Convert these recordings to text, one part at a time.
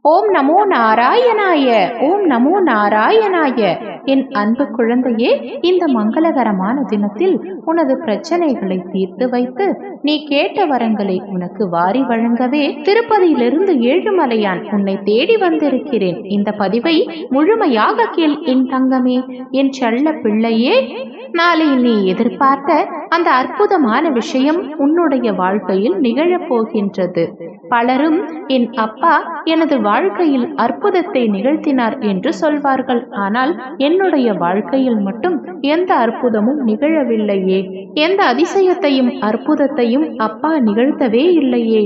ஓம் நமோ நாராயணாய. ஓம் நமோ நாராயணாய. என் அன்பு குழந்தையே, இந்த மங்களகரமான தினத்தில் உனது பிரச்சனைகளை தீர்த்து வைத்து நீ கேட்ட வரங்களை உனக்கு வாரி வழங்கவே திருப்பதியிலிருந்து ஏழுமலையான் உன்னை தேடி வந்திருக்கிறேன். இந்த பதிவை முழுமையாக கேள் என் தங்கமே, என் செல்ல பிள்ளையே. நாளை நீ எதிர்பார்த்த அந்த அற்புதமான விஷயம் உன்னுடைய வாழ்க்கையில் நிகழப் போகின்றது. பலரும் என் அப்பா எனது வாழ்க்கையில் அற்புதத்தை நிகழ்த்தினார் என்று சொல்வார்கள். ஆனால் என்னுடைய வாழ்க்கையில் மட்டும் எந்த அற்புதமும் நிகழவில்லையே, எந்த அதிசயத்தையும் அற்புதத்தையும் அப்பா நிகழ்த்தவே இல்லையே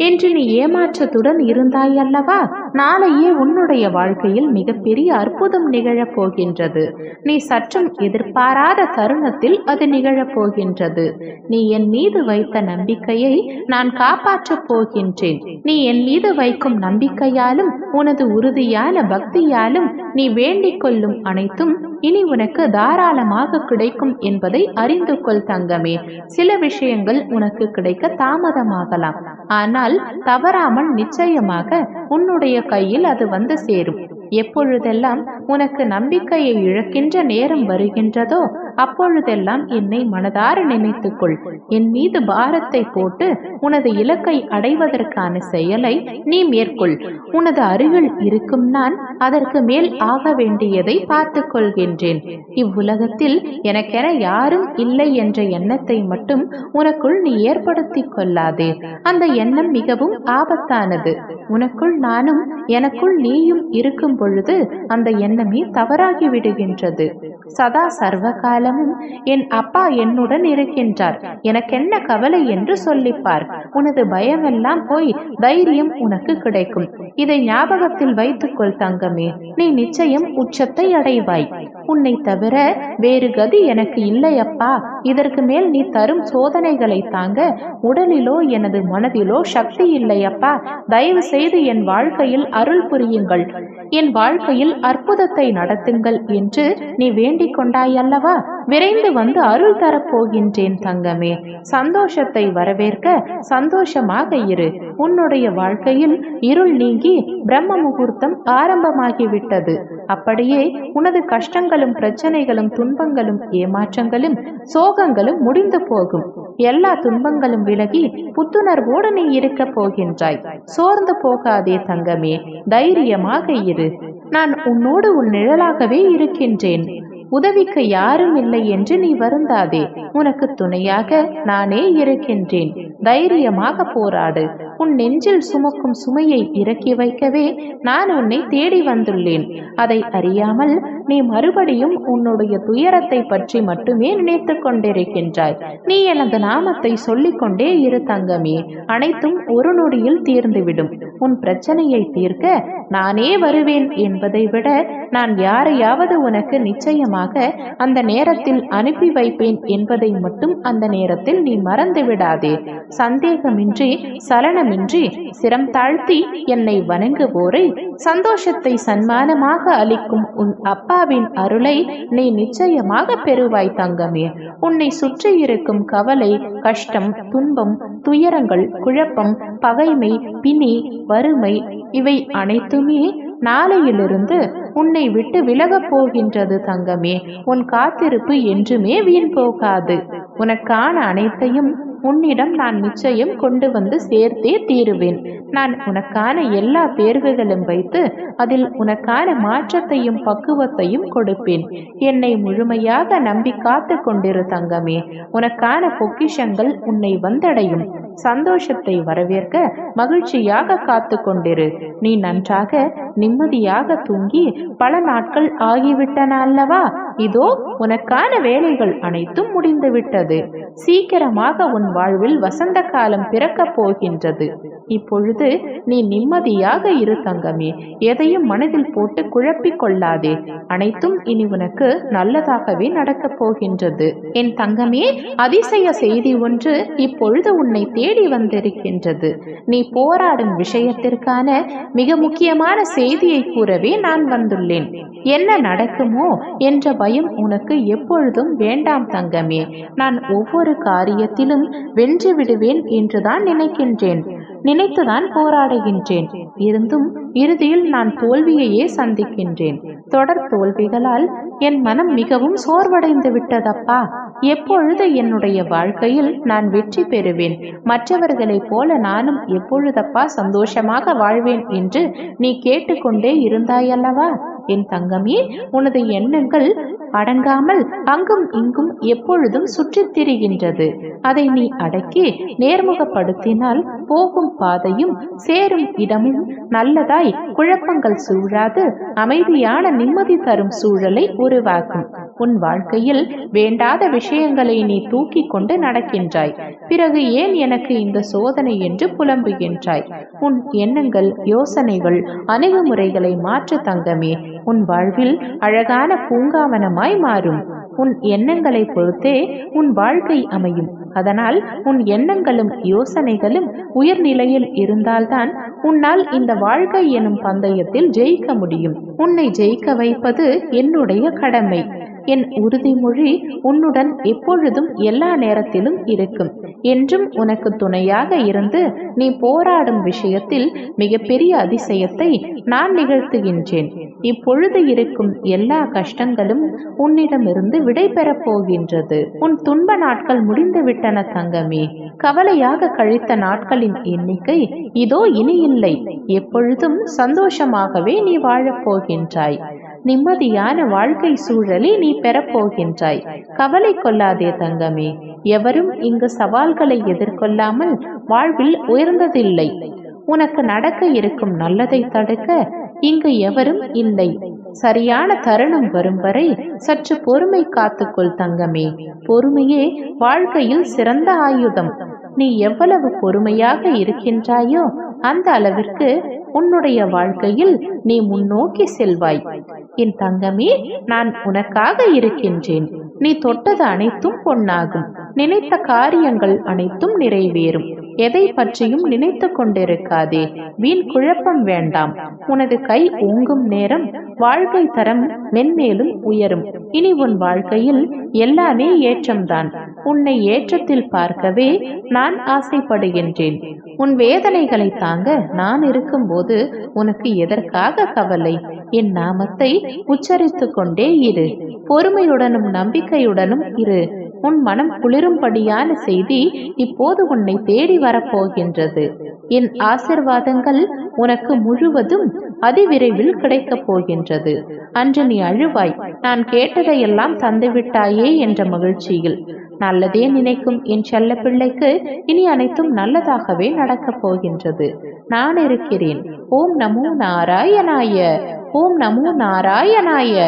என்று நீ ஏமாற்றத்துடன் இருந்தாய் அல்லவா? நாளையே உன்னுடைய வாழ்க்கையில் மிகப்பெரிய அற்புதம் நிகழப் போகின்றது. நீ சற்றும் எதிர்பாராத தருணத்தில் அது நிகழப் போகின்றது. நீ என் மீது வைத்த நம்பிக்கையை நான் காப்பாற்றப் போகின்றேன். நீ என் மீது வைக்கும் நம்பிக்கையாலும் உனது உறுதியான பக்தியாலும் நீ வேண்டிக் கொள்ளும் அனைத்தும் இனி உனக்கு தாராளமாக கிடைக்கும் என்பதை அறிந்து கொள் தங்கமே. சில விஷயங்கள் உனக்கு கிடைக்க தாமதமாகலாம், ஆனால் தவறாமல் நிச்சயமாக உன்னுடைய கையில் அது வந்து சேரும். எப்பொழுதெல்லாம் உனக்கு நம்பிக்கையை இழக்கின்ற நேரம் வருகின்றதோ அப்பொழுதெல்லாம் என்னை மனதார நினைத்துக்கொள். என் மீது பாரத்தை போட்டு உனது இலக்கை அடைவதற்கான செயலை நீ மேற்கொள். உனது அருகில் இருக்கும் நான் அதற்கு மேல் ஆக வேண்டியதை பார்த்து கொள்கின்றேன். இவ்வுலகத்தில் எனக்கென யாரும் இல்லை என்ற எண்ணத்தை மட்டும் உனக்குள் நீ ஏற்படுத்தி கொள்ளாதே. அந்த எண்ணம் மிகவும் ஆபத்தானது. உனக்குள் நானும் எனக்குள் நீயும் இருக்கும் பொழுது அந்த எண்ணமே தவறாகி விடுகின்றது. சதா சர்வ காலமும் என் அப்பா என்னுடன் இருக்கின்றார், எனக்கென்ன கவலை என்று சொல்லிப்பார். உனது பயமெல்லாம் போய் தைரியம் உனக்கு கிடைக்கும். இதை ஞாபகத்தில் வைத்துக்கொள் தங்கமே. நீ நிச்சயம் உச்சத்தை அடைவாய். உன்னை தவிர வேறு கதி எனக்கு இல்லையப்பா. இதற்கு மேல் நீ தரும் சோதனைகளை தாங்க உடலிலோ எனது மனதிலோ சக்தி இல்லையப்பா. தயவு செய்து என் வாழ்க்கையில் அருள் புரியுங்கள், என் வாழ்க்கையில் அற்புதத்தை நடத்துங்கள் என்று நீ வேண்டிக் கொண்டாய் அல்லவா? விரைந்து வந்து அருள் தரப்போகின்றேன் தங்கமே. சந்தோஷத்தை வரவேற்க சந்தோஷமாக இரு. உன்னுடைய வாழ்க்கையில் இருள் நீங்கி பிரம்ம முகூர்த்தம் ஆரம்பமாகிவிட்டது. அப்படியே உனது கஷ்டங்களும் பிரச்சனைகளும் துன்பங்களும் ஏமாற்றங்களும் சோகங்களும் முடிந்து போகும். எல்லா துன்பங்களும் விலகி புத்துணர்வோடு நீ இருக்க போகின்றாய். சோர்ந்து போகாதே தங்கமே, தைரியமாக இரு. நான் உன்னோடு உன் நிழலாகவே இருக்கின்றேன். உதவிக்கு யாரும் இல்லை என்று நீ வருந்தாதே. உனக்கு துணையாக நானே இருக்கின்றேன். தைரியமாக போராடு. உன் நெஞ்சில் சுமக்கும் சுமையை இறக்கி வைக்கவே நான் உன்னை தேடி வந்துள்ளேன். அதை அறியாமல் நீ மறுபடியும் உன்னுடைய துயரத்தை பற்றி மட்டுமே நினைத்து கொண்டிருக்கின்றாய். நீ எனது நாமத்தை சொல்லிக் கொண்டே இரு தங்கமே. அனைத்தும் ஒரு நொடியில் தீர்ந்துவிடும். உன் பிரச்சனையை தீர்க்க நானே வருவேன் என்பதை விட நான் யாரையாவது உனக்கு நிச்சயமாக அந்த நேரத்தில் அனுப்பி வைப்பேன் என்பதை மட்டும் அந்த நேரத்தில் நீ மறந்து விடாதே. சந்தேகமின்றி சலனமின்றி சிரம் தாழ்த்தி என்னை வணங்குவோரை சந்தோஷத்தை சன்மானமாக அளிக்கும் உன் அப்பாவின் அருளை நீ நிச்சயமாக பெறுவாய் தங்கமே. உன்னை சுற்றி இருக்கும் கவலை, கஷ்டம், துன்பம், துயரங்கள், குழப்பம், பகைமை, பிணி, வறுமை இவை அனைத்துமே நாளையிலிருந்து உன்னை விட்டு விலகப் போகின்றது தங்கமே. உன் காத்திருப்பு என்றுமே வீண் போகாது. உனக்கான அனைத்தையும் உன்னிடம் நான் நிச்சயம் கொண்டு வந்து சேர்த்தே தீருவேன். நான் உனக்கான எல்லா தேர்வுகளும் வைத்து அதில் உனக்கான மாற்றத்தையும் பக்குவத்தையும் கொடுப்பேன். என்னை முழுமையாக நம்பி காத்து கொண்டிரு தங்கமே. உனக்கான பொக்கிஷங்கள் உன்னை வந்தடையும். சந்தோஷத்தை வரவேற்க மகிழ்ச்சியாக காத்து கொண்டிரு. நீ நன்றாக நிம்மதியாக தூங்கி பல நாட்கள் ஆகிவிட்டன அல்லவா? இதோ உனக்கான வேலைகள் அனைத்தும் முடிந்துவிட்டது. சீக்கிரமாக உன் வாழ்வில் வசந்த காலம் பிறக்கப் போகின்றது. இப்பொழுது நீ நிம்மதியாக இரு தங்கமே. எதையும் மனதில் போட்டு குழப்பிக் கொள்ளாதே. அனைத்தும் இனி உனக்கு நல்லதாகவே நடக்கப் போகின்றது. என் தங்கமே, அதிசய செய்தி ஒன்று இப்பொழுது உன்னை தேடி வந்திருக்கின்றது. நீ போராடும் விஷயத்திற்கான மிக முக்கியமான செய்தியை கூறவே நான் வந்துள்ளேன். என்ன நடக்குமோ என்ற பயம் உனக்கு எப்பொழுதும் வேண்டாம் தங்கமே. நான் ஒவ்வொரு காரியத்திலும் வென்று விடுவேன் என்றுதான் நினைக்கின்றேன். நினைத்துதான் போராடுகின்றேன். இருந்தும் இறுதியில் நான் தோல்வியையே சந்திக்கின்றேன். தொடர் தோல்விகளால் என் மனம் மிகவும் சோர்வடைந்து விட்டதப்பா. எப்பொழுது என்னுடைய வாழ்க்கையில் நான் வெற்றி பெறுவேன்? மற்றவர்களைப் போல நானும் எப்பொழுதப்பா சந்தோஷமாக வாழ்வேன் என்று நீ கேட்டுக்கொண்டே இருந்தாயல்லவா? என் தங்கமே, உனது எண்ணங்கள் அடங்காமல் அங்கும் இங்கும் எப்பொழுதும் சுற்றித் திரிகின்றது. அதை நீ அடக்கி நேர்முகப்படுத்தினால் போகும் பாதையும் சேரும் இடமும் நல்லதாய் குழப்பங்கள் சூழாது அமைதியான நிம்மதி தரும் சூழலை உருவாக்கும். உன் வாழ்க்கையில் வேண்டாத விஷயங்களை நீ தூக்கி கொண்டு நடக்கின்றாய். பிறகு ஏன் எனக்கு இந்த சோதனை என்று புலம்புகின்றாய்? உன் எண்ணங்கள், யோசனைகள், அணுகுமுறைகளை மாற்று தங்கமே. உன் வாழ்வில் அழகான பூங்காவனமாய் மாறும். உன் எண்ணங்களை பொறுத்தே உன் வாழ்க்கை அமையும். அதனால் உன் எண்ணங்களும் யோசனைகளும் உயர்நிலையில் இருந்தால்தான் உன்னால் இந்த வாழ்க்கை எனும் பந்தயத்தில் ஜெயிக்க முடியும். உன்னை ஜெயிக்க வைப்பது என்னுடைய கடமை. என் உறுதிமொழி உன்னுடன் எப்பொழுதும் எல்லா நேரத்திலும் இருக்கும். என்றும் உனக்கு துணையாக இருந்து நீ போராடும் விஷயத்தில் மிகப்பெரிய அதிசயத்தை நான் நிகழ்த்துகின்றேன். இப்பொழுது இருக்கும் எல்லா கஷ்டங்களும் உன்னிடமிருந்து விடை பெறப் போகின்றது. உன் துன்ப நாட்கள் முடிந்து விட்டன தங்கமே. கவலையாக கழித்த நாட்களின் எண்ணிக்கை இதோ இனி இல்லை. எப்பொழுதும் சந்தோஷமாகவே நீ வாழப் போகின்றாய். நிம்மதியான வாழ்க்கை சூழலை நீ பெறப்போகின்றாய். கவலை கொள்ளாதே தங்கமே. எவரும் இங்கு சவால்களை எதிர்கொள்ளாமல் வாழ்வில் உயர்ந்ததில்லை. உனக்கு நடக்க இருக்கும் நல்லதை தடுக்க இங்கு எவரும் இல்லை. சரியான தருணம் வரும் வரை சற்று பொறுமை காத்துக்கொள் தங்கமே. பொறுமையே வாழ்க்கையில் சிறந்த ஆயுதம். நீ எவ்வளவு பொறுமையாக இருக்கின்றாயோ அந்த அளவிற்கு உன்னுடைய வாழ்க்கையில் நீ முன்னோக்கி செல்வாய். என் தங்கமே, நான் உனக்காக இருக்கின்றேன். நீ தொட்டது அனைத்தும் பொன்னாகும். நினைத்த காரியங்கள் அனைத்தும் நிறைவேறும். எதை பற்றியும் நினைத்து கொண்டிருக்காதே. வீண் குழப்பம் வேண்டாம். உனது கை ஓங்கும் நேரம் வாழ்க்கை தரம் மென்மேலும் உயரும். இனி உன் வாழ்க்கையில் எல்லாமே ஏற்றம்தான். உன்னை ஏற்றத்தில் பார்க்கவே நான் ஆசைப்படுகின்றேன். உன் வேதனைகளை தாங்க நான் இருக்கும்போது உனக்கு எதற்காக கவலை? என் நாமத்தை உச்சரித்து கொண்டே இரு. பொறுமையுடனும் நம்பிக்கையுடனும் இரு. உன் மனம் குளிரும்படியான செய்தி இப்போது உன்னை தேடி வரப்போகின்றது. என் ஆசிர்வாதங்கள் உனக்கு முழுவதும் அதிவிரைவில் கிடைக்கப் போகின்றது. அன்று நீ அழுவாய், நான் கேட்டதையெல்லாம் தந்துவிட்டாயே என்ற மகிழ்ச்சியில். நல்லதே நினைக்கும் என் செல்ல பிள்ளைக்கு இனி அனைத்தும் நல்லதாகவே நடக்கப் போகின்றது. நான் இருக்கிறேன். ஓம் நமோ நாராயணாய. ஓம் நமோ நாராயணாய.